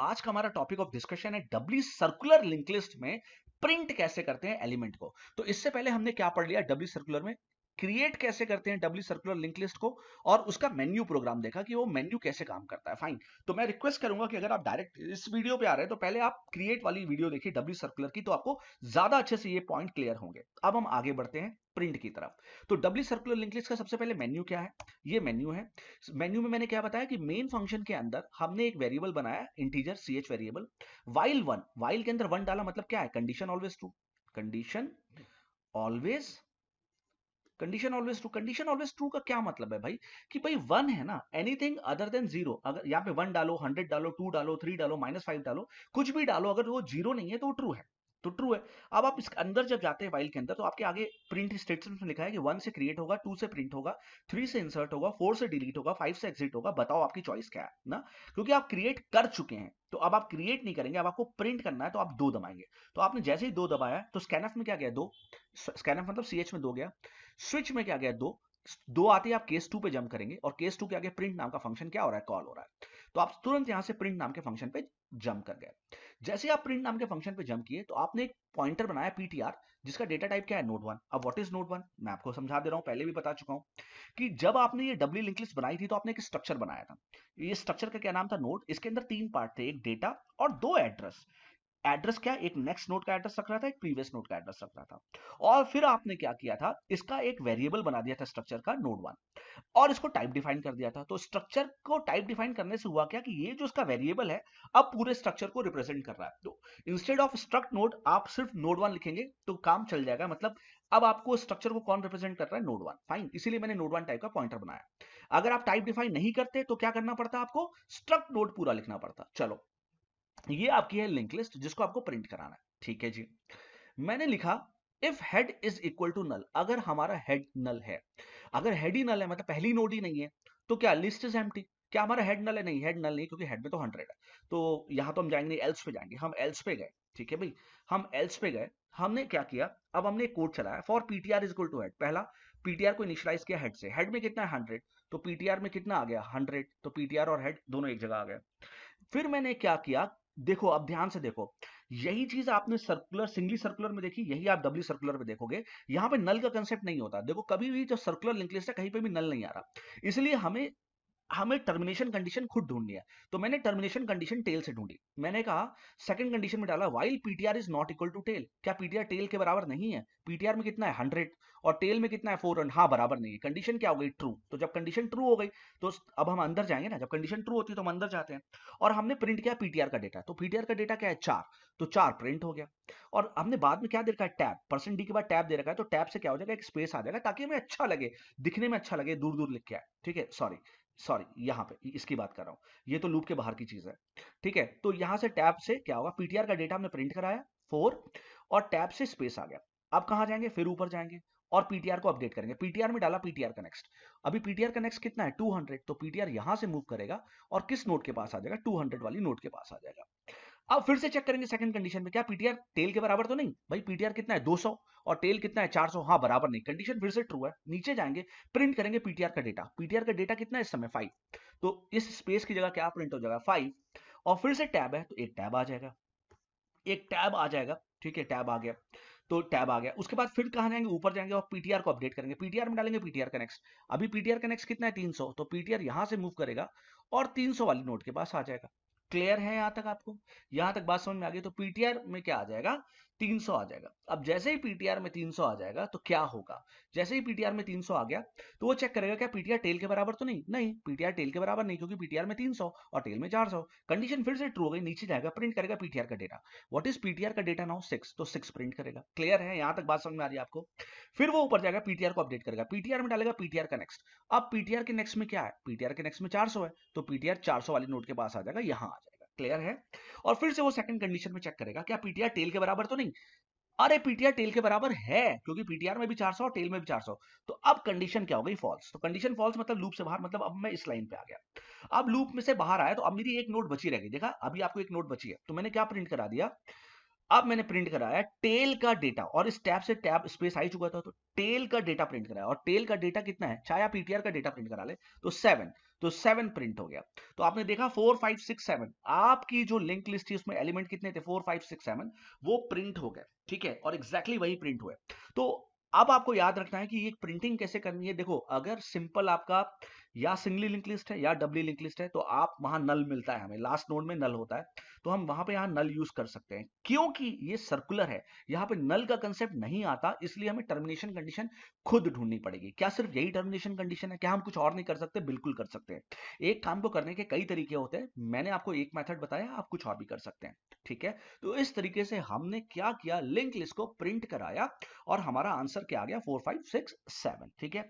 आज का हमारा टॉपिक ऑफ डिस्कशन है डबली सर्कुलर लिंक लिस्ट में प्रिंट कैसे करते हैं एलिमेंट को। तो इससे पहले हमने क्या पढ़ लिया, डबली सर्कुलर में क्रिएट कैसे करते हैं डबली सर्कुलर लिंक लिस्ट को, और उसका मेन्यू प्रोग्राम देखा कि वो मेन्यू कैसे काम करता है। फाइन, तो मैं रिक्वेस्ट करूंगा कि अगर आप डायरेक्ट इस वीडियो पे आ रहे हैं तो पहले आप क्रिएट वाली वीडियो देखिए डबली सर्कुलर की, तो आपको ज्यादा अच्छे से ये पॉइंट क्लियर होंगे। अब हम आगे बढ़ते हैं प्रिंट की तरफ। तो डबली सर्कुलर लिंक लिस्ट का सबसे पहले मेन्यू क्या है, ये मेन्यू है। मेन्यू में मैंने क्या बताया कि मेन फंक्शन के अंदर हमने एक वेरिएबल बनाया, integer ch variable, while one. While के अंदर वन डाला मतलब क्या है, condition always true. Condition always condition always true. Condition always true का क्या मतलब है भाई, कि भाई वन है ना, एनीथिंग अदर देन जीरो। अगर यहाँ पे वन डालो, 100 डालो, 2 डालो, 3 डालो, -5 डालो, कुछ भी डालो, अगर वो जीरो नहीं है तो वो ट्रू है, तो ट्रू है। अब आप इसके अंदर जब जाते हैं वाइल के अंदर, तो आपके आगे प्रिंट स्टेटमेंट में लिखा है कि 1 से क्रिएट होगा, 2 से प्रिंट होगा, 3 से इंसर्ट होगा, 4 से डिलीट होगा, 5 से एग्जिट होगा। बताओ आपकी चॉइस क्या है ना, क्योंकि आप क्रिएट कर चुके हैं। तो अब आप क्रिएट नहीं करेंगे, अब आपको प्रिंट करना है, तो आप दो दबाएंगे। तो आपने जैसे ही दो दबाया तो स्कैनफ में क्या गया, दो। स्कैनफ मतलब ch में दो गया। स्विच में क्या गया, दो। दो आते ही आप केस 2 पे जंप करेंगे, और केस 2 के आगे प्रिंट नाम का फंक्शन क्या हो रहा है, कॉल हो रहा है। तो आप तुरंत यहां से प्रिंट नाम के फंक्शन पे जंप कर गए। जैसे आप प्रिंट नाम के फंक्शन पे जंप किए तो आपने एक पॉइंटर बनाया ptr, जिसका डेटा टाइप क्या है, नोड वन। अब व्हाट इज नोड वन, मैं आपको समझा दे रहा हूं, पहले भी बता चुका हूं कि जब आपने ये डबली लिंक लिस्ट बनाई थी तो आपने एक स्ट्रक्चर बनाया था। ये स्ट्रक्चर का क्या नाम था, नोड। इसके अंदर तीन पार्ट थे, एक डेटा और दो एड्रेस। एड्रेस क्या, एक नेक्स्ट नोड का एड्रेस रख रहा था, एक प्रीवियस नोड का एड्रेस रख रहा था। और फिर आपने क्या किया था, इसका एक वेरिएबल बना दिया था स्ट्रक्चर का, नोड वन, और इसको टाइप डिफाइन कर दिया था। तो स्ट्रक्चर को टाइप डिफाइन करने से हुआ क्या, कि ये जो इसका वेरिएबल है अब पूरे स्ट्रक्चर को रिप्रेजेंट कर रहा है। तो इंस्टेड ऑफ स्ट्रक्ट नोड आप सिर्फ नोड वन लिखेंगे तो काम चल जाएगा। मतलब अब आपको स्ट्रक्चर को कौन रिप्रेजेंट कर रहा है, नोड वन। फाइन, इसीलिए मैंने नोड वन टाइप का पॉइंटर बनाया। अगर आप टाइप डिफाइन नहीं करते तो क्या करना पड़ता, आपको स्ट्रक्ट नोड पूरा लिखना पड़ता। चलो, ये आपकी है लिंक लिस्ट जिसको आपको प्रिंट कराना है, ठीक है जी। मैंने लिखा if head is equal to null, अगर हमारा हेड नल है। अगर हेड ही नल है मतलब पहली नोड ही नहीं है, तो क्या लिस्ट इज एम्प्टी। क्या हमारा हेड नल है, नहीं, हेड नल नहीं, क्योंकि हेड में तो 100 है। तो यहां तो हम जाएंगे एल्स पे जाएंगे, हम एल्स पे गए, ठीक है भाई। हम एल्स पे गए, हमने क्या किया, अब हमने एक कोड चलाया, for PTR is equal to head. पहला पीटीआर को इनिशियलाइज किया हेड से, हेड में कितना है 100, तो पीटीआर में कितना आ गया 100, तो पीटीआर और हेड दोनों एक जगह आ गए। फिर मैंने क्या किया, देखो अब ध्यान से देखो, यही चीज आपने सर्कुलर सिंगली सर्कुलर में देखी, यही आप डबली सर्कुलर में देखोगे। यहां पे नल का कंसेप्ट नहीं होता। देखो कभी भी जो सर्कुलर लिंक लिस्ट है कहीं पे भी नल नहीं आ रहा, इसलिए हमें हमें टर्मिनेशन कंडीशन खुद ढूंढनी है। तो मैंने टर्मिनेशन कंडीशन टेल से ढूंढी। मैंने कहा, सेकंड कंडीशन में डाला while PTR is not equal to tail. क्या पीटीआर टेल के बराबर नहीं है, पीटीआर में कितना है 100 और टेल में कितना है 400, हाँ बराबर नहीं है। कंडीशन क्या हो गई, ट्रू। तो जब कंडीशन ट्रू हो गई तो अब हम अंदर जाएंगे ना, जब कंडीशन ट्रू होती है तो हम अंदर जाते हैं। और हमने प्रिंट किया पीटीआर का डेटा, तो पीटीआर का डेटा क्या है 4, तो 4 प्रिंट हो गया। और हमने बाद में क्या दे रखा है, टैब, परसेंट डी के बाद टैब दे रखा है, तो टैब से क्या हो जाएगा, एक स्पेस आ जाएगा ताकि हमें अच्छा लगे, दिखने में अच्छा लगे, दूर दूर लिख के आए, ठीक है। सॉरी सॉरी, यहां पे इसकी बात कर रहा हूं, ये तो लूप के बाहर की चीज है, ठीक है। तो यहां से टैब से क्या होगा, पीटीआर का डेटा हमने प्रिंट कराया 4, और टैब से स्पेस आ गया। अब कहां जाएंगे, फिर ऊपर जाएंगे और पीटीआर को अपडेट करेंगे। पीटीआर में डाला पीटीआर का नेक्स्ट, अभी पीटीआर का नेक्स्ट कितना है 200, तो पीटीआर यहां से मूव करेगा और किस नोड के पास आ जाएगा, 200 वाली नोड के पास आ जाएगा। अब फिर से चेक करेंगे सेकंड कंडीशन में, क्या पीटीआर टेल के बराबर तो नहीं, भाई पीटीआर कितना है 200 और टेल कितना है 400, हाँ बराबर नहीं। कंडीशन फिर से ट्रू है, नीचे जाएंगे, प्रिंट करेंगे पीटीआर का डेटा। पीटीआर का डेटा कितना है इस समय 5, तो इस स्पेस की जगह क्या प्रिंट हो जाएगा 5, और फिर से टैब है तो एक टैब आ जाएगा, एक टैब आ जाएगा, ठीक है, टैब आ गया। तो टैब आ गया, उसके बाद फिर कहां जाएंगे, ऊपर जाएंगे और पीटीआर को अपडेट करेंगे। पीटीआर में डालेंगे पीटीआर का नेक्स्ट, अभी पीटीआर का नेक्स्ट कितना है 300, तो पीटीआर यहां से मूव करेगा और 300 वाली नोड के पास आ जाएगा। क्लियर है यहां तक आपको, यहां तक बात समझ में आ गई। तो पीटीआर में क्या आ जाएगा, 300 आ जाएगा। अब जैसे ही पीटीआर में 300 आ जाएगा तो क्या होगा, जैसे ही पीटीआर में 300 आ गया तो वो चेक करेगा क्या पीटीआर टेल के बराबर तो नहीं, नहीं पीटीआर टेल के बराबर नहीं, क्योंकि पीटीआर में 300 और टेल में 400। कंडीशन फिर से ट्रू हो गई, नीचे जाएगा, प्रिंट करेगा पीटीआर का डेटा। व्हाट इज पीटीआर का डेटा नाउ 6, तो 6 प्रिंट करेगा। क्लियर है यहां तक बात समझ में आ रही है आपको। फिर वो ऊपर जाएगा, पीटीआर को अपडेट करेगा, पीटीआर में डालेगा पीटीआर का नेक्स्ट। अब पीटीआर के नेक्स्ट में क्या है, पीटीआर के नेक्स्ट में 400 है, तो पीटीआर 400 वाली नोट के पास आ जाएगा, यहां आ जाएगा। क्लियर है। और फिर से वो सेकंड कंडीशन में चेक करेगा, क्या पीटीआर टेल के बराबर तो नहीं, अरे पीटीआर टेल के बराबर है, क्योंकि पीटीआर में भी 400 और टेल में भी 400। तो अब कंडीशन क्या हो गई, फॉल्स। तो कंडीशन फॉल्स मतलब लूप से बाहर, मतलब अब मैं इस लाइन पे आ गया। अब लूप में से बाहर आया तो अब मेरी एक नोट बची रह गई, देखा अभी आपको एक नोट बची है, तो मैंने क्या प्रिंट करा दिया, अब मैंने प्रिंट कराया टेल का डेटा और इस टैब से टैब स्पेस आ ही चुका था, तो टेल का डेटा प्रिंट कराया और टेल का डेटा कितना है, चाहे आप पीटीआर का डेटा प्रिंट करा ले तो 7, तो 7 प्रिंट हो गया। तो आपने देखा 4 5 6 7 आपकी जो लिंक लिस्ट थी उसमें एलिमेंट कितने थे, 4 5 6 7 वो प्रिंट हो गए, ठीक है, और एग्जैक्टली वही प्रिंट हुए। तो अब आपको याद रखना है कि ये प्रिंटिंग कैसे करनी है। देखो अगर सिंपल आपका या सिंगली लिंक लिस्ट है या डबली लिंक लिस्ट है तो आप वहां नल मिलता है, हमें लास्ट नोड में नल होता है, तो हम वहां पे यहाँ नल यूज कर सकते हैं। क्योंकि ये सर्कुलर है, यहाँ पे नल का कंसेप्ट नहीं आता, इसलिए हमें टर्मिनेशन कंडीशन खुद ढूंढनी पड़ेगी। क्या सिर्फ यही टर्मिनेशन कंडीशन है, क्या हम कुछ और नहीं कर सकते? बिल्कुल कर सकते हैं। एक काम को करने के कई तरीके होते हैं, मैंने आपको एक मेथड बताया, आप कुछ और भी कर सकते हैं, ठीक है। तो इस तरीके से हमने क्या किया, लिंक लिस्ट को प्रिंट कराया और हमारा आंसर क्या आ गया, 4 5 6 7, ठीक है।